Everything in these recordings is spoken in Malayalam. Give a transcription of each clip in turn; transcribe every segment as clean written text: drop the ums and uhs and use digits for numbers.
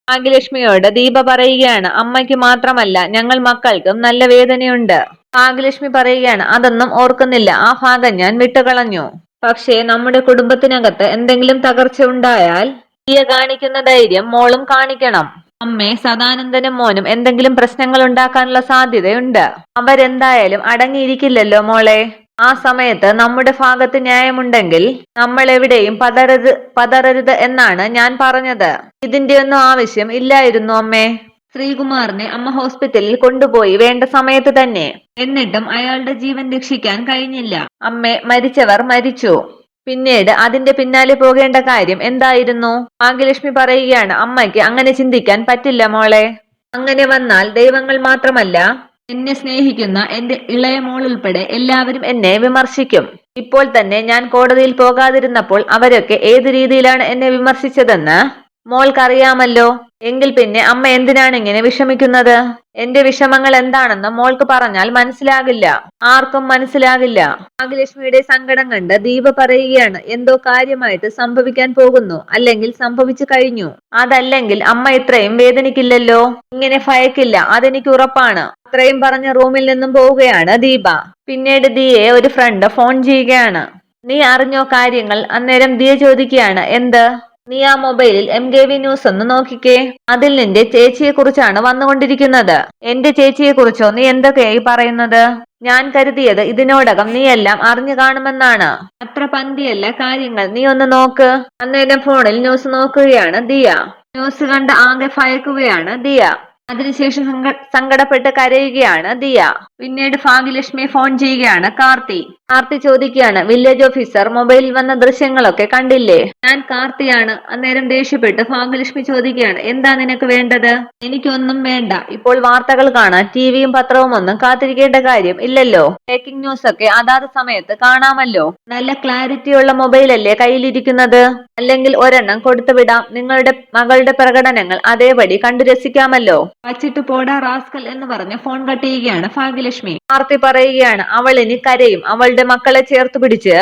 ഭാഗ്യലക്ഷ്മിയോട് ദീപ പറയുകയാണ്, അമ്മയ്ക്ക് മാത്രമല്ല ഞങ്ങൾ മക്കൾക്കും നല്ല വേദനയുണ്ട്. ഭാഗ്യലക്ഷ്മി പറയുകയാണ്, അതൊന്നും ഓർക്കുന്നില്ല, ആ ഭാഗം ഞാൻ വിട്ടുകളഞ്ഞു. പക്ഷേ നമ്മുടെ കുടുംബത്തിനകത്ത് എന്തെങ്കിലും തകർച്ച ഉണ്ടായാൽ ദിയ കാണിക്കുന്ന ധൈര്യം മോളും കാണിക്കണം. അമ്മേ, സദാനന്ദനും മോനും എന്തെങ്കിലും പ്രശ്നങ്ങൾ ഉണ്ടാക്കാനുള്ള സാധ്യതയുണ്ട്. അവരെന്തായാലും അടങ്ങിയിരിക്കില്ലല്ലോ മോളെ. ആ സമയത്ത് നമ്മുടെ ഭാഗത്ത് ന്യായമുണ്ടെങ്കിൽ നമ്മൾ എവിടെയും പതറരുത് എന്നാണ് ഞാൻ പറഞ്ഞത്. ഇതിന്റെ ഒന്നും ആവശ്യം ഇല്ലായിരുന്നു അമ്മേ. ശ്രീകുമാറിനെ അമ്മ ഹോസ്പിറ്റലിൽ കൊണ്ടുപോയി വേണ്ട സമയത്ത് തന്നെ. എന്നിട്ടും അയാളുടെ ജീവൻ രക്ഷിക്കാൻ കഴിഞ്ഞില്ല. അമ്മേ, മരിച്ചവർ മരിച്ചു. പിന്നീട് അതിന്റെ പിന്നാലെ പോകേണ്ട കാര്യം എന്തായിരുന്നു? ഭാഗ്യലക്ഷ്മി പറയുകയാണ്, അമ്മയ്ക്ക് അങ്ങനെ ചിന്തിക്കാൻ പറ്റില്ല മോളെ. അങ്ങനെ വന്നാൽ ദൈവങ്ങൾ മാത്രമല്ല, എന്നെ സ്നേഹിക്കുന്ന എന്റെ ഇളയ മോൾ ഉൾപ്പെടെ എല്ലാവരും എന്നെ വിമർശിക്കും. ഇപ്പോൾ തന്നെ ഞാൻ കോടതിയിൽ പോകാതിരുന്നപ്പോൾ അവരൊക്കെ ഏത് രീതിയിലാണ് എന്നെ വിമർശിച്ചതെന്ന് മോൾക്കറിയാമല്ലോ. എങ്കിൽ പിന്നെ അമ്മ എന്തിനാണ് ഇങ്ങനെ വിഷമിക്കുന്നത്? എന്റെ വിഷമങ്ങൾ എന്താണെന്ന് മോൾക്ക് പറഞ്ഞാൽ മനസ്സിലാകില്ല, ആർക്കും മനസ്സിലാകില്ല. ഭാഗ്യലക്ഷ്മിയുടെ സങ്കടം കണ്ട് ദീപ പറയുകയാണ്, എന്തോ കാര്യമായിട്ട് സംഭവിക്കാൻ പോകുന്നു, അല്ലെങ്കിൽ സംഭവിച്ചു കഴിഞ്ഞു. അതല്ലെങ്കിൽ അമ്മ ഇത്രയും വേദനിക്കില്ലല്ലോ, ഇങ്ങനെ ഭയക്കില്ല, അതെനിക്ക് ഉറപ്പാണ്. അത്രയും പറഞ്ഞ റൂമിൽ നിന്നും പോവുകയാണ് ദീപ. പിന്നീട് ദിയയെ ഒരു ഫ്രണ്ട് ഫോൺ ചെയ്യുകയാണ്. നീ അറിഞ്ഞോ കാര്യങ്ങൾ? അന്നേരം ദിയ ചോദിക്കുകയാണ്, എന്ത്? നീ ആ മൊബൈലിൽ MKV ന്യൂസ് ഒന്ന് നോക്കിക്കേ, അതിൽ നിന്റെ ചേച്ചിയെ കുറിച്ചാണ് വന്നുകൊണ്ടിരിക്കുന്നത്. എന്റെ ചേച്ചിയെ കുറിച്ചോ നീ എന്തൊക്കെയായി പറയുന്നത്? ഞാൻ കരുതിയത് ഇതിനോടകം നീ എല്ലാം അറിഞ്ഞു കാണുമെന്നാണ്. അത്ര പന്തിയല്ല കാര്യങ്ങൾ, നീ ഒന്ന് നോക്ക്. അന്നേരം ഫോണിൽ ന്യൂസ് നോക്കുകയാണ് ദിയ. ന്യൂസ് കണ്ട് ആകെ ഭയക്കുകയാണ് ദിയ. അതിനുശേഷം സങ്കടപ്പെട്ട് കരയുകയാണ് ദിയ. പിന്നീട് ഭാഗ്യലക്ഷ്മിയെ ഫോൺ ചെയ്യുകയാണ് കാർത്തി ചോദിക്കുകയാണ്, വില്ലേജ് ഓഫീസർ മൊബൈലിൽ വന്ന ദൃശ്യങ്ങളൊക്കെ കണ്ടില്ലേ? ഞാൻ കാർത്തിയാണ്. അന്നേരം ദേഷ്യപ്പെട്ട് ഭാഗ്യലക്ഷ്മി ചോദിക്കുകയാണ്, എന്താ നിനക്ക് വേണ്ടത്? എനിക്കൊന്നും വേണ്ട, ഇപ്പോൾ വാർത്തകൾ കാണാൻ ടിവിയും പത്രവും ഒന്നും കാത്തിരിക്കേണ്ട കാര്യം ഇല്ലല്ലോ. ബ്രേക്കിംഗ് ന്യൂസ് ഒക്കെ അതാത് സമയത്ത് കാണാമല്ലോ. നല്ല ക്ലാരിറ്റിയുള്ള മൊബൈലല്ലേ കയ്യിലിരിക്കുന്നത്. അല്ലെങ്കിൽ ഒരെണ്ണം കൊടുത്തുവിടാം, നിങ്ങളുടെ മകളുടെ പ്രകടനങ്ങൾ അതേപടി കണ്ടു രസിക്കാമല്ലോ. വച്ചിട്ട് പോടാ റാസ്കൽ എന്ന് പറഞ്ഞ് ഫോൺ കട്ട് ചെയ്യുകയാണ് ഭാഗ്യലക്ഷ്മി. കാർത്തി പറയുകയാണ്, അവൾ ഇനി കരയും. അവളുടെ മക്കളെ ചേർത്ത് പിടിച്ച്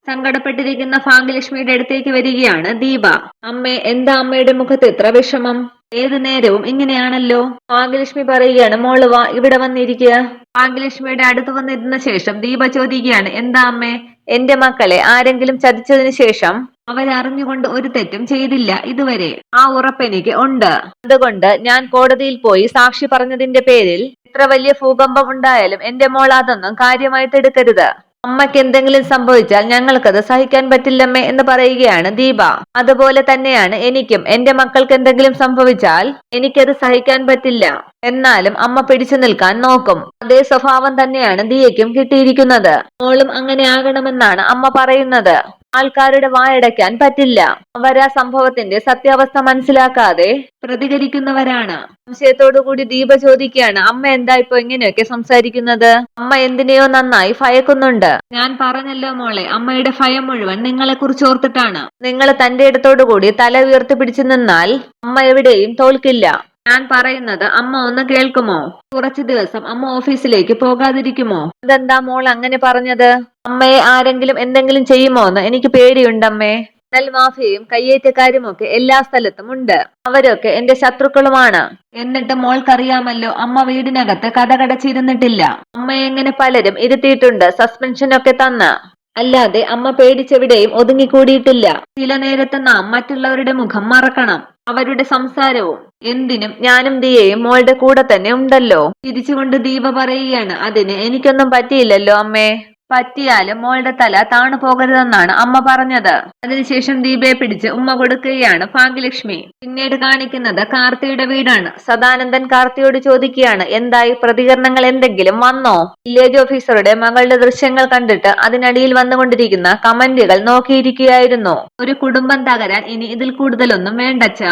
സങ്കടപ്പെട്ടിരിക്കുന്ന ഭാഗ്യലക്ഷ്മിയുടെ അടുത്തേക്ക് വരികയാണ് ദീപ. അമ്മേ, എന്താ അമ്മയുടെ മുഖത്ത് ഇത്ര വിഷമം? ഏതു നേരവും ഇങ്ങനെയാണല്ലോ. ഭാഗ്യലക്ഷ്മി പറയുകയാണ്, മോള് വാ, ഇവിടെ വന്നിരിക്കുക. ഭാഗ്യലക്ഷ്മിയുടെ അടുത്ത് വന്നിരുന്ന ശേഷം ദീപ ചോദിക്കുകയാണ്, എന്താ അമ്മേ? എന്റെ മക്കളെ ആരെങ്കിലും ചതിച്ചതിന് ശേഷം അവരറിഞ്ഞുകൊണ്ട് ഒരു തെറ്റും ചെയ്തില്ല ഇതുവരെ, ആ ഉറപ്പെനിക്ക് ഉണ്ട്. അതുകൊണ്ട് ഞാൻ കോടതിയിൽ പോയി സാക്ഷി പറഞ്ഞതിന്റെ പേരിൽ എത്ര വലിയ ഭൂകമ്പം ഉണ്ടായാലും എന്റെ മോൾ അതൊന്നും കാര്യമായിട്ട് എടുക്കരുത്. അമ്മയ്ക്ക് എന്തെങ്കിലും സംഭവിച്ചാൽ ഞങ്ങൾക്കത് സഹിക്കാൻ പറ്റില്ലമ്മേ എന്ന് പറയുകയാണ് ദീപ. അതുപോലെ തന്നെയാണ് എനിക്കും. എന്റെ മക്കൾക്ക് എന്തെങ്കിലും സംഭവിച്ചാൽ എനിക്കത് സഹിക്കാൻ പറ്റില്ല. എന്നാലും അമ്മ പിടിച്ചു നിൽക്കാൻ നോക്കും. അതേ സ്വഭാവം തന്നെയാണ് ദിയയ്ക്കും കിട്ടിയിരിക്കുന്നത്. മോളും അങ്ങനെ ആകണമെന്നാണ് അമ്മ പറയുന്നത്. ആൾക്കാരുടെ വായടയ്ക്കാൻ പറ്റില്ല. അവരാ സംഭവത്തിന്റെ സത്യാവസ്ഥ മനസ്സിലാക്കാതെ പ്രതികരിക്കുന്നവരാണ്. സംശയത്തോടുകൂടി ദീപ ചോദിക്കുകയാണ്, അമ്മ എന്താ ഇപ്പൊ ഇങ്ങനെയൊക്കെ സംസാരിക്കുന്നത്? അമ്മ എന്തിനെയോ നന്നായി ഭയക്കുന്നുണ്ട്. ഞാൻ പറഞ്ഞല്ലോ മോളെ, അമ്മയുടെ ഭയം മുഴുവൻ നിങ്ങളെ കുറിച്ച് ഓർത്തിട്ടാണ്. നിങ്ങൾ തന്റെ ഇടത്തോടുകൂടി തല ഉയർത്തി പിടിച്ചു നിന്നാൽ അമ്മ എവിടെയും തോൽക്കില്ല. ഞാൻ പറയുന്നത് അമ്മ ഒന്ന് കേൾക്കുമോ? കുറച്ചു ദിവസം അമ്മ ഓഫീസിലേക്ക് പോകാതിരിക്കുമോ? അതെന്താ മോൾ അങ്ങനെ പറഞ്ഞത്? അമ്മയെ ആരെങ്കിലും എന്തെങ്കിലും ചെയ്യുമോ എന്ന് എനിക്ക് പേടിയുണ്ടമ്മേ. ൽ മാഫിയയും കയ്യേറ്റക്കാരും ഒക്കെ എല്ലാ സ്ഥലത്തും ഉണ്ട്. അവരൊക്കെ എന്റെ ശത്രുക്കളുമാണ്. എന്നിട്ട് മോൾക്കറിയാമല്ലോ, അമ്മ വീടിനകത്ത് കടച്ചിരുന്നിട്ടില്ല. അമ്മയെ എങ്ങനെ പലരും ഇരുത്തിയിട്ടുണ്ട്, സസ്പെൻഷനൊക്കെ തന്ന്. അല്ലാതെ അമ്മ പേടിച്ചെവിടെയും ഒതുങ്ങിക്കൂടിയിട്ടില്ല. ചില നേരത്ത് നാം മറ്റുള്ളവരുടെ മുഖം മറക്കണം, അവരുടെ സംസാരവും. എന്തിനും ഞാനും ദിയയും മോളുടെ കൂടെ തന്നെ ഉണ്ടല്ലോ. തിരിച്ചുകൊണ്ട് ദീപ പറയുകയാണ്, അതിന് എനിക്കൊന്നും പറ്റിയില്ലല്ലോ അമ്മേ. പറ്റിയാലും മോളുടെ തല താണു പോകരുതെന്നാണ് അമ്മ പറഞ്ഞത്. അതിനുശേഷം ദീപയെ പിടിച്ച് ഉമ്മ കൊടുക്കുകയാണ് ഭാഗ്യലക്ഷ്മി. പിന്നീട് കാണിക്കുന്നത് കാർത്തിയുടെ വീടാണ്. സദാനന്ദൻ കാർത്തിയോട് ചോദിക്കുകയാണ്, എന്തായി, പ്രതികരണങ്ങൾ എന്തെങ്കിലും വന്നോ? വില്ലേജ് ഓഫീസറുടെ മകളുടെ ദൃശ്യങ്ങൾ കണ്ടിട്ട് അതിനടിയിൽ വന്നുകൊണ്ടിരിക്കുന്ന കമന്റുകൾ നോക്കിയിരിക്കുകയായിരുന്നു. ഒരു കുടുംബം തകരാൻ ഇനി ഇതിൽ കൂടുതലൊന്നും വേണ്ടച്ച.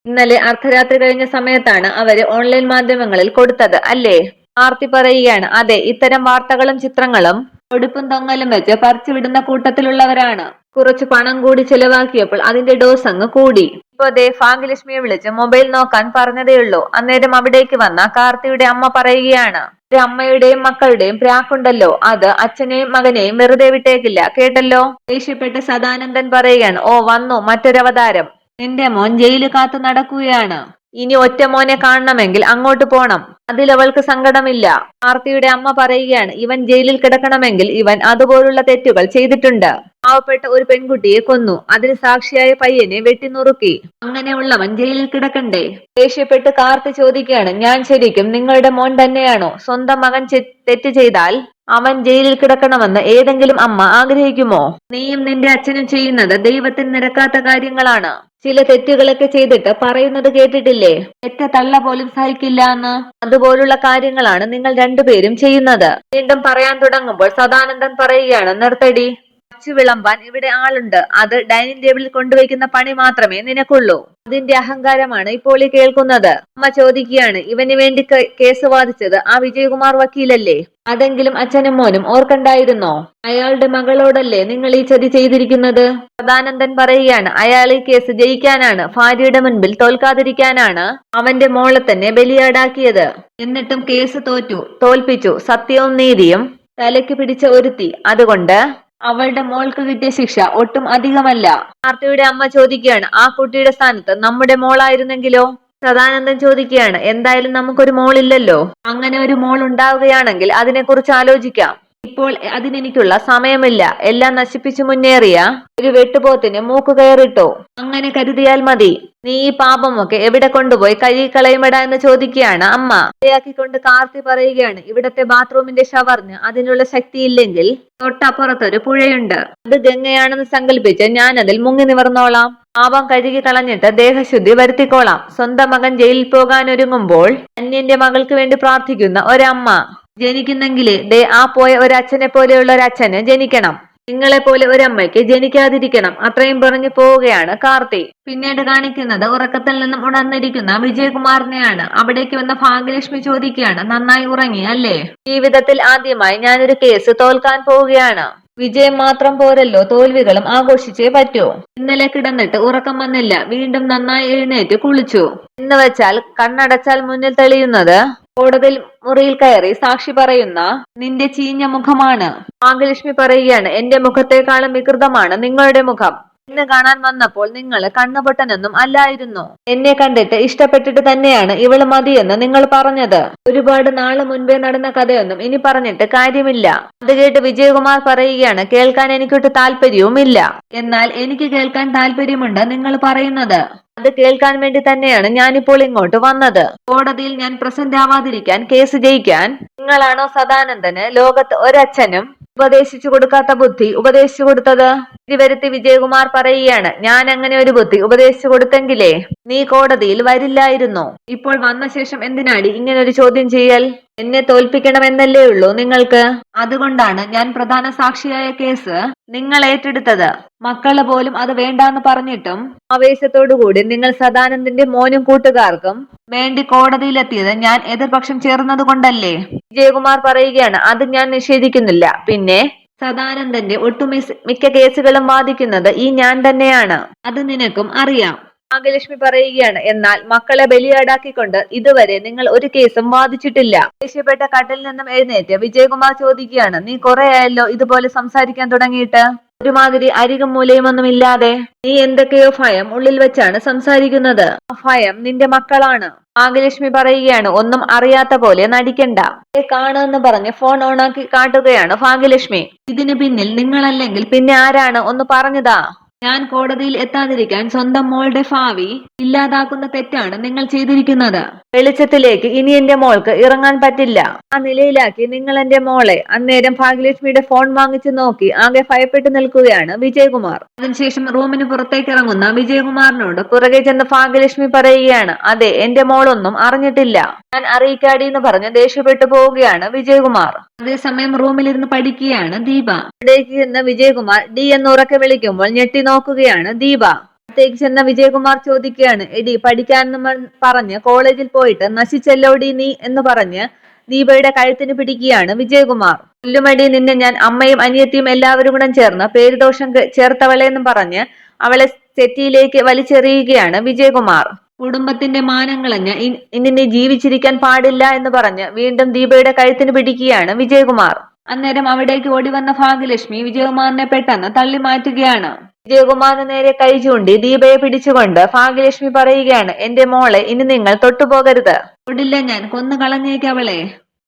ഇന്നലെ അർദ്ധരാത്രി കഴിഞ്ഞ സമയത്താണ് അവര് ഓൺലൈൻ മാധ്യമങ്ങളിൽ കൊടുത്തത് അല്ലേ? ആർത്തി പറയുകയാണ്, അതെ, ഇത്തരം വാർത്തകളും ചിത്രങ്ങളും ഒടുപ്പും തൊങ്ങലും വെച്ച് പറിച്ചുവിടുന്ന കൂട്ടത്തിലുള്ളവരാണ്. കുറച്ച് പണം കൂടി ചെലവാക്കിയപ്പോൾ അതിന്റെ ഡോസ് അങ്ങ് കൂടി. ഇപ്പൊ ദേ ഭാഗ്യലക്ഷ്മിയെ വിളിച്ച് മൊബൈൽ നോക്കാൻ പറഞ്ഞതേയുള്ളൂ. അന്നേരം അവിടേക്ക് വന്ന കാർത്തിയുടെ അമ്മ പറയുകയാണ്, ഒരു അമ്മയുടെയും മക്കളുടെയും പ്രാക്കുണ്ടല്ലോ, അത് അച്ഛനെയും മകനെയും വെറുതെ വിട്ടേക്കില്ല, കേട്ടല്ലോ. ദേഷ്യപ്പെട്ട് സദാനന്ദൻ പറയുകയാണ്, ഓ വന്നു മറ്റൊരവതാരം. നിന്റെ മോൻ ജയില് കാത്തു നടക്കുകയാണ്. ഇനി ഒറ്റ മോനെ കാണണമെങ്കിൽ അങ്ങോട്ട് പോണം. അതിലവൾക്ക് സങ്കടമില്ല. ആർത്തിയുടെ അമ്മ പറയുകയാണ്, ഇവൻ ജയിലിൽ കിടക്കണമെങ്കിൽ ഇവൻ അതുപോലുള്ള തെറ്റുകൾ ചെയ്തിട്ടുണ്ട്. പാവപ്പെട്ട ഒരു പെൺകുട്ടിയെ കൊന്നു, അതിന് സാക്ഷിയായ പയ്യനെ വെട്ടിനുറുക്കി. അങ്ങനെയുള്ളവൻ ജയിലിൽ കിടക്കണ്ടേ? ദേഷ്യപ്പെട്ട് കാർത്തി ചോദിക്കുകയാണ്, ഞാൻ ശരിക്കും നിങ്ങളുടെ മോൻ തന്നെയാണോ? സ്വന്തം മകൻ തെറ്റ് ചെയ്താൽ അവൻ ജയിലിൽ കിടക്കണമെന്ന് ഏതെങ്കിലും അമ്മ ആഗ്രഹിക്കുമോ? നീയും നിന്റെ അച്ഛനും ചെയ്യുന്നത് ദൈവത്തിന് നിരക്കാത്ത കാര്യങ്ങളാണ്. ചില തെറ്റുകളൊക്കെ ചെയ്തിട്ട് പറയുന്നത് കേട്ടിട്ടില്ലേ, പെറ്റ തള്ള പോലും സഹിക്കില്ല എന്ന്. അതുപോലുള്ള കാര്യങ്ങളാണ് നിങ്ങൾ രണ്ടുപേരും ചെയ്യുന്നത്. വീണ്ടും പറയാൻ തുടങ്ങുമ്പോൾ സദാനന്ദൻ പറയുകയാണ്, നിർത്തടി. വച്ചു വിളമ്പാൻ ഇവിടെ ആളുണ്ട്. അത് ഡൈനിങ് ടേബിളിൽ കൊണ്ടുവയ്ക്കുന്ന പണി മാത്രമേ നിനക്കുള്ളൂ. അതിന്റെ അഹങ്കാരമാണ് ഇപ്പോൾ ഈ കേൾക്കുന്നത്. അമ്മ ചോദിക്കുകയാണ്, ഇവന് വേണ്ടി കേസ് വാദിച്ചത് ആ വിജയകുമാർ വക്കീലല്ലേ? അതെങ്കിലും അച്ഛനും മോനും ഓർക്കണ്ടായിരുന്നോ? അയാളുടെ മകളോടല്ലേ നിങ്ങൾ ഈ ചതി ചെയ്തിരിക്കുന്നത്? സദാനന്ദൻ പറയുകയാണ്, അയാൾ ഈ കേസ് ജയിക്കാനാണ്, ഭാര്യയുടെ മുൻപിൽ തോൽക്കാതിരിക്കാനാണ് അവന്റെ മോളെ തന്നെ ബലിയാടാക്കിയത്. എന്നിട്ടും കേസ് തോൽപ്പിച്ചു. സത്യവും നീതിയും തലയ്ക്ക് പിടിച്ച ഒരുത്തി. അതുകൊണ്ട് അവളുടെ മോൾക്ക് കിട്ടിയ ശിക്ഷ ഒട്ടും അധികമല്ല. ആർത്തിയുടെ അമ്മ ചോദിക്കുകയാണ്, ആ കുട്ടിയുടെ സ്ഥാനത്ത് നമ്മുടെ മോളായിരുന്നെങ്കിലോ? സദാനന്ദൻ ചോദിക്കുകയാണ്, എന്തായാലും നമുക്കൊരു മോളില്ലല്ലോ. അങ്ങനെ ഒരു മോൾ ഉണ്ടാവുകയാണെങ്കിൽ അതിനെക്കുറിച്ച് ആലോചിക്കാം. ഇപ്പോൾ അതിനെനിക്കുള്ള സമയമില്ല. എല്ലാം നശിപ്പിച്ചു മുന്നേറിയ ഒരു വെട്ടുപോത്തിന് മൂക്ക് കയറിട്ടോ. അങ്ങനെ കരുതിയാൽ മതി. നീ ഈ പാപമൊക്കെ എവിടെ കൊണ്ടുപോയി കഴുകിക്കളയുമെടാ എന്ന് ചോദിക്കുകയാണ് അമ്മ. കൊണ്ട് കാർത്തി പറയുകയാണ്, ഇവിടത്തെ ബാത്റൂമിന്റെ ഷവറിന് അതിനുള്ള ശക്തിയില്ലെങ്കിൽ തൊട്ടപ്പുറത്തൊരു പുഴയുണ്ട്. അത് ഗംഗയാണെന്ന് സങ്കല്പിച്ച് ഞാൻ അതിൽ മുങ്ങി നിവർന്നോളാം. പാപം കഴുകി കളഞ്ഞിട്ട് ദേഹശുദ്ധി വരുത്തിക്കോളാം. സ്വന്തം മകൻ ജയിലിൽ പോകാനൊരുങ്ങുമ്പോൾ അന്യന്റെ മകൾക്ക് വേണ്ടി പ്രാർത്ഥിക്കുന്ന ഒരമ്മ ജനിക്കുന്നെങ്കിലേ ആ പോയ ഒരച്ഛനെ പോലെയുള്ള ഒരച്ഛന് ജനിക്കണം. നിങ്ങളെ പോലെ ഒരമ്മയ്ക്ക് ജനിക്കാതിരിക്കണം. അത്രയും പറഞ്ഞു പോവുകയാണ് കാർത്തി. പിന്നീട് കാണിക്കുന്നത് ഉറക്കത്തിൽ നിന്നും ഉണർന്നിരിക്കുന്ന വിജയകുമാറിനെയാണ്. അവിടേക്ക് വന്ന ഭാഗ്യലക്ഷ്മി ചോദിക്കുകയാണ്, നന്നായി ഉറങ്ങി അല്ലേ? ജീവിതത്തിൽ ആദ്യമായി ഞാനൊരു കേസ് തോൽക്കാൻ പോവുകയാണ്. വിജയം മാത്രം പോരല്ലോ, തോൽവികളും ആഘോഷിച്ചേ പറ്റൂ. ഇന്നലെ കിടന്നിട്ട് ഉറക്കം വന്നില്ല. വീണ്ടും നന്നായി എഴുന്നേറ്റ് കുളിച്ചു. എന്ന് വെച്ചാൽ കണ്ണടച്ചാൽ മുന്നിൽ തെളിയുന്നത് കോടതി മുറിയിൽ കയറി സാക്ഷി പറയുന്ന നിന്റെ ചീഞ്ഞ മുഖമാണ്. ഭാഗ്യലക്ഷ്മി പറയുകയാണ്, എന്റെ മുഖത്തെക്കാളും വികൃതമാണ് നിങ്ങളുടെ മുഖം. എന്നെ കാണാൻ വന്നപ്പോൾ നിങ്ങൾ കണ്ണുപൊട്ടനൊന്നും അല്ലായിരുന്നു. എന്നെ കണ്ടിട്ട് ഇഷ്ടപ്പെട്ടിട്ട് തന്നെയാണ് ഇവള് മതിയെന്ന് നിങ്ങൾ പറഞ്ഞത്. ഒരുപാട് നാള് മുൻപേ നടന്ന കഥയൊന്നും ഇനി പറഞ്ഞിട്ട് കാര്യമില്ല. അത് കേട്ട് വിജയകുമാർ പറയുകയാണ്, കേൾക്കാൻ എനിക്കൊട്ട് താല്പര്യവുമില്ല. എന്നാൽ എനിക്ക് കേൾക്കാൻ താല്പര്യമുണ്ട് നിങ്ങൾ പറയുന്നത്. അത് കേൾക്കാൻ വേണ്ടി തന്നെയാണ് ഞാനിപ്പോൾ ഇങ്ങോട്ട് വന്നത്. കോടതിയിൽ ഞാൻ പ്രസന്റ് ആവാതിരിക്കാൻ, കേസ് ജയിക്കാൻ നിങ്ങളാണോ സദാനന്ദന് ലോകത്ത് ഒരച്ഛനും ഉപദേശിച്ചു കൊടുക്കാത്ത ബുദ്ധി ഉപദേശിച്ചു കൊടുത്തത്? വരുത്തി വിജയകുമാർ പറയുകയാണ്, ഞാൻ അങ്ങനെ ഒരു ബുദ്ധി ഉപദേശിച്ചു കൊടുത്തെങ്കിലേ നീ കോടതിയിൽ വരില്ലായിരുന്നു. ഇപ്പോൾ വന്ന ശേഷം എന്തിനാടി ഇങ്ങനൊരു ചോദ്യം ചെയ്യൽ? എന്നെ തോൽപ്പിക്കണമെന്നല്ലേ ഉള്ളൂ നിങ്ങൾക്ക്. അതുകൊണ്ടാണ് ഞാൻ പ്രധാന സാക്ഷിയായ കേസ് നിങ്ങൾ ഏറ്റെടുത്തത്. മക്കള് പോലും അത് വേണ്ടാന്ന് പറഞ്ഞിട്ടും ആവേശത്തോടുകൂടി നിങ്ങൾ സദാനന്ദന്റെ മോനും കൂട്ടുകാർക്കും വേണ്ടി കോടതിയിലെത്തിയത് ഞാൻ എതിർപക്ഷം ചേർന്നത് കൊണ്ടല്ലേ? വിജയകുമാർ പറയുകയാണ്, അത് ഞാൻ നിഷേധിക്കുന്നില്ല. പിന്നെ സദാനന്ദന്റെ ഒട്ടുമിക്ക കേസുകളും വാദിക്കുന്നത് ഈ ഞാൻ തന്നെയാണ്. അത് നിനക്കും അറിയാം. ഭാഗ്യലക്ഷ്മി പറയുകയാണ്, എന്നാൽ മക്കളെ ബലിയാടാക്കിക്കൊണ്ട് ഇതുവരെ നിങ്ങൾ ഒരു കേസും വാദിച്ചിട്ടില്ല. ദേഷ്യപ്പെട്ട കട്ടിൽ നിന്നും എഴുന്നേറ്റ് വിജയകുമാർ ചോദിക്കുകയാണ്, നീ കുറെ ആയല്ലോ ഇതുപോലെ സംസാരിക്കാൻ തുടങ്ങിയിട്ട്. ഒരുമാതിരി അരികും മൂലയുമൊന്നും ഇല്ലാതെ. നീ എന്തൊക്കെയോ ഭയം ഉള്ളിൽ വെച്ചാണ് സംസാരിക്കുന്നത്. ആ ഭയം നിന്റെ മക്കളാണ്. ഭാഗ്യലക്ഷ്മി പറയുകയാണ്, ഒന്നും അറിയാത്ത പോലെ നടിക്കണ്ട. കാണുമെന്ന് പറഞ്ഞ് ഫോൺ ഓണാക്കി കാട്ടുകയാണ് ഭാഗ്യലക്ഷ്മി. ഇതിന് പിന്നിൽ നിങ്ങളല്ലെങ്കിൽ പിന്നെ ആരാണ്? ഒന്ന് പറഞ്ഞതാ. ഞാൻ കോടതിയിൽ എത്താതിരിക്കാൻ സ്വന്തം മോളുടെ ഭാവി ഇല്ലാതാക്കുന്ന തെറ്റാണ് നിങ്ങൾ ചെയ്തിരിക്കുന്നത്. വെളിച്ചത്തിലേക്ക് ഇനി എന്റെ മോൾക്ക് ഇറങ്ങാൻ പറ്റില്ല. ആ നിലയിലാക്കി നിങ്ങൾ എന്റെ മോളെ. അന്നേരം ഭാഗ്യലക്ഷ്മിയുടെ ഫോൺ വാങ്ങിച്ചു നോക്കി ആകെ ഭയപ്പെട്ടു നിൽക്കുകയാണ് വിജയകുമാർ. അതിനുശേഷം റൂമിന് പുറത്തേക്ക് ഇറങ്ങുന്ന വിജയകുമാറിനോട് പുറകെ ചെന്ന് ഭാഗ്യലക്ഷ്മി പറയുകയാണ്, അതെ, എന്റെ മോളൊന്നും അറിഞ്ഞിട്ടില്ല. ഞാൻ അറിയിക്കാടി എന്ന് പറഞ്ഞ് ദേഷ്യപ്പെട്ടു പോവുകയാണ് വിജയകുമാർ. അതേസമയം റൂമിലിരുന്ന് പഠിക്കുകയാണ് ദീപ. ഇവിടേക്ക് ചെന്ന് വിജയകുമാർ ഡി എന്ന് ഉറക്കെ വിളിക്കുമ്പോൾ ഞെട്ടി നോക്കുകയാണ് ദീപ. അടുത്തേക്ക് ചെന്ന വിജയകുമാർ ചോദിക്കുകയാണ്, എടി പഠിക്കാനെന്ന് പറഞ്ഞ് കോളേജിൽ പോയിട്ട് നശിച്ചല്ലോടി നീ എന്ന് പറഞ്ഞ് ദീപയുടെ കഴുത്തിന് പിടിക്കുകയാണ് വിജയകുമാർ. കൊല്ലുമടി നിന്നെ ഞാൻ, അമ്മയും അനിയത്തിയും എല്ലാവരും കൂടെ ചേർന്ന് പേരുദോഷം ചേർത്തവളെന്നും പറഞ്ഞ് അവളെ സെറ്റിയിലേക്ക് വലിച്ചെറിയുകയാണ് വിജയകുമാർ. കുടുംബത്തിന്റെ മാനം കളഞ്ഞ് ഇനി നീ ജീവിച്ചിരിക്കാൻ പാടില്ല എന്ന് പറഞ്ഞ് വീണ്ടും ദീപയുടെ കഴുത്തിന് പിടിക്കുകയാണ് വിജയകുമാർ. അന്നേരം അവിടേക്ക് ഓടി വന്ന ഭാഗ്യലക്ഷ്മി വിജയകുമാറിനെ പെട്ടെന്ന് തള്ളി മാറ്റുകയാണ്. വിജയകുമാറിന് നേരെ കൈ ചൂണ്ടി ദീപയെ പിടിച്ചുകൊണ്ട് ഭാഗ്യലക്ഷ്മി പറയുകയാണ്, എന്റെ മോളെ ഇനി നിങ്ങൾ തൊട്ടുപോകരുത്. തൊടില്ല, ഞാൻ കൊന്നു കളഞ്ഞേക്കവളെ.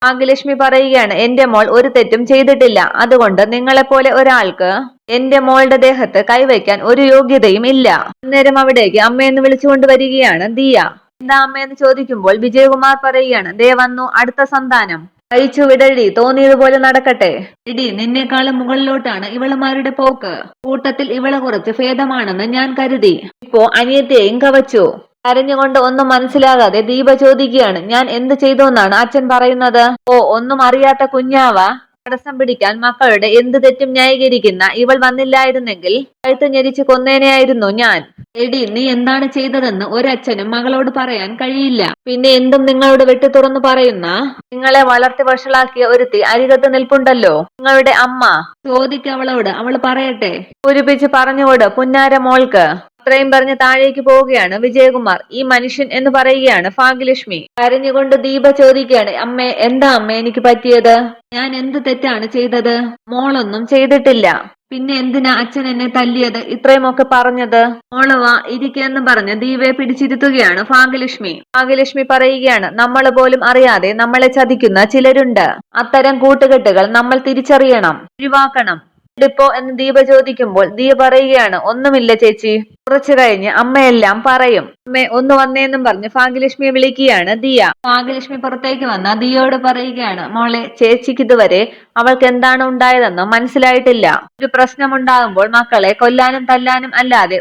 ഭാഗ്യലക്ഷ്മി പറയുകയാണ്, എന്റെ മോൾ ഒരു തെറ്റും ചെയ്തിട്ടില്ല. അതുകൊണ്ട് നിങ്ങളെപ്പോലെ ഒരാൾക്ക് എന്റെ മോളുടെ ദേഹത്ത് കൈവയ്ക്കാൻ ഒരു യോഗ്യതയും ഇല്ല. അന്നേരം അവിടേക്ക് അമ്മയെന്ന് വിളിച്ചുകൊണ്ട് വരികയാണ് ദിയ. എന്താ അമ്മയെന്ന് ചോദിക്കുമ്പോൾ വിജയകുമാർ പറയുകയാണ്, ദേ വന്നു അടുത്ത സന്താനം. കഴിച്ചു വിടടി, തോന്നിയതുപോലെ നടക്കട്ടെ. ഇടി, നിന്നേക്കാളും മുകളിലോട്ടാണ് ഇവളുമാരുടെ പോക്ക്. കൂട്ടത്തിൽ ഇവളെ കുറച്ച് ഭേദമാണെന്ന് ഞാൻ കരുതി. ഇപ്പോ അനിയത്തെയും കവച്ചു. കരഞ്ഞുകൊണ്ട് ഒന്നും മനസ്സിലാകാതെ ദീപ ചോദിക്കുകയാണ്, ഞാൻ എന്ത് ചെയ്തു എന്നാണ് അച്ഛൻ പറയുന്നത്? ഓ, ഒന്നും അറിയാത്ത കുഞ്ഞാവ. തടസ്സം പിടിക്കാൻ മക്കളുടെ എന്ത് തെറ്റും ന്യായീകരിക്കുന്ന ഇവൾ വന്നില്ലായിരുന്നെങ്കിൽ കഴുത്ത് ഞെരിച്ച് കൊന്നേനെയായിരുന്നു ഞാൻ. എടി, നീ എന്താണ് ചെയ്തതെന്ന് ഒരച്ഛനും മകളോട് പറയാൻ കഴിയില്ല. പിന്നെ എന്തും നിങ്ങളോട് വെട്ടി തുറന്നു പറയുന്ന നിങ്ങളെ വളർത്തി വഷളാക്കിയ ഒരുത്തി അരികത്ത് നിൽപ്പുണ്ടല്ലോ, നിങ്ങളുടെ അമ്മ. ചോദിക്കവളോട്, അവൾ പറയട്ടെ. പൂരിപ്പിച്ച് പറഞ്ഞുകൊട് പുന്നാര മോൾക്ക്. അത്രയും പറഞ്ഞ് താഴേക്ക് പോവുകയാണ് വിജയകുമാർ. ഈ മനുഷ്യൻ എന്ന് പറയുകയാണ് ഭാഗ്യലക്ഷ്മി. കരഞ്ഞുകൊണ്ട് ദീപ ചോദിക്കുകയാണ്, അമ്മേ, എന്താ അമ്മേ എനിക്ക് പറ്റിയത്? ഞാൻ എന്ത് തെറ്റാണ് ചെയ്തത്? മോളൊന്നും ചെയ്തിട്ടില്ല. പിന്നെ എന്തിനാ അച്ഛൻ എന്നെ തല്ലിയത്, ഇത്രയുമൊക്കെ പറഞ്ഞത്? മോളവാ ഇരിക്കെന്ന് പറഞ്ഞ് ദീപയെ പിടിച്ചിരുത്തുകയാണ് ഭാഗ്യലക്ഷ്മി. ഭാഗ്യലക്ഷ്മി പറയുകയാണ്, നമ്മൾ പോലും അറിയാതെ നമ്മളെ ചതിക്കുന്ന ചിലരുണ്ട്. അത്തരം കൂട്ടുകെട്ടുകൾ നമ്മൾ തിരിച്ചറിയണം, ഒഴിവാക്കണം. ിപ്പോ എന്ന് ദീപ ചോദിക്കുമ്പോൾ ദീപ പറയുകയാണ്, ഒന്നുമില്ല ചേച്ചി. കുറച്ചു കഴിഞ്ഞ് അമ്മയെല്ലാം പറയും. അമ്മേ, ഒന്ന് വന്നേന്നും പറഞ്ഞ് ഭാഗ്യലക്ഷ്മിയെ വിളിക്കുകയാണ് ദിയ. ഭാഗ്യലക്ഷ്മി പുറത്തേക്ക് വന്ന ദിയോട് പറയുകയാണ്, മോളെ, ചേച്ചിക്ക് ഇതുവരെ അവൾക്ക് എന്താണ് ഉണ്ടായതെന്ന് മനസ്സിലായിട്ടില്ല. ഒരു പ്രശ്നമുണ്ടാകുമ്പോൾ മക്കളെ കൊല്ലാനും തല്ലാനും അല്ലാതെ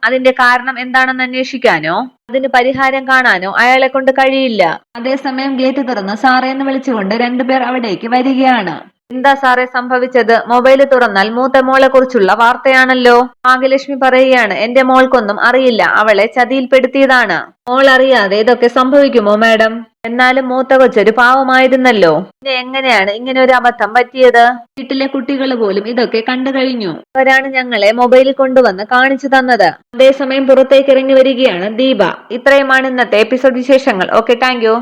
അതിന്റെ കാരണം എന്താണെന്ന് അന്വേഷിക്കാനോ അതിന് പരിഹാരം കാണാനോ അയാളെ കൊണ്ട് കഴിയില്ല. അതേസമയം ഗേറ്റ് തുറന്ന് സാറേന്ന് വിളിച്ചുകൊണ്ട് രണ്ടുപേർ അവിടേക്ക് വരികയാണ്. എന്താ സാറേ സംഭവിച്ചത്? മൊബൈല് തുറന്നാൽ മൂത്ത മോളെ കുറിച്ചുള്ള വാർത്തയാണല്ലോ. ഭാഗ്യലക്ഷ്മി പറയുകയാണ്, എന്റെ മോൾക്കൊന്നും അറിയില്ല, അവളെ ചതിയിൽപ്പെടുത്തിയതാണ്. മോൾ അറിയാതെ ഇതൊക്കെ സംഭവിക്കുമോ മാഡം? എന്നാലും മൂത്ത കൊച്ചൊരു പാവമായിരുന്നല്ലോ. പിന്നെ എങ്ങനെയാണ് ഇങ്ങനെ ഒരു അബദ്ധം പറ്റിയത്? വീട്ടിലെ കുട്ടികൾ പോലും ഇതൊക്കെ കണ്ടു കഴിഞ്ഞു. അവരാണ് ഞങ്ങളെ മൊബൈലിൽ കൊണ്ടുവന്ന് കാണിച്ചു തന്നത്. അതേസമയം പുറത്തേക്ക് ഇറങ്ങി വരികയാണ് ദീപ. ഇത്രയുമാണ് ഇന്നത്തെ എപ്പിസോഡ് വിശേഷങ്ങൾ. Okay, thank you.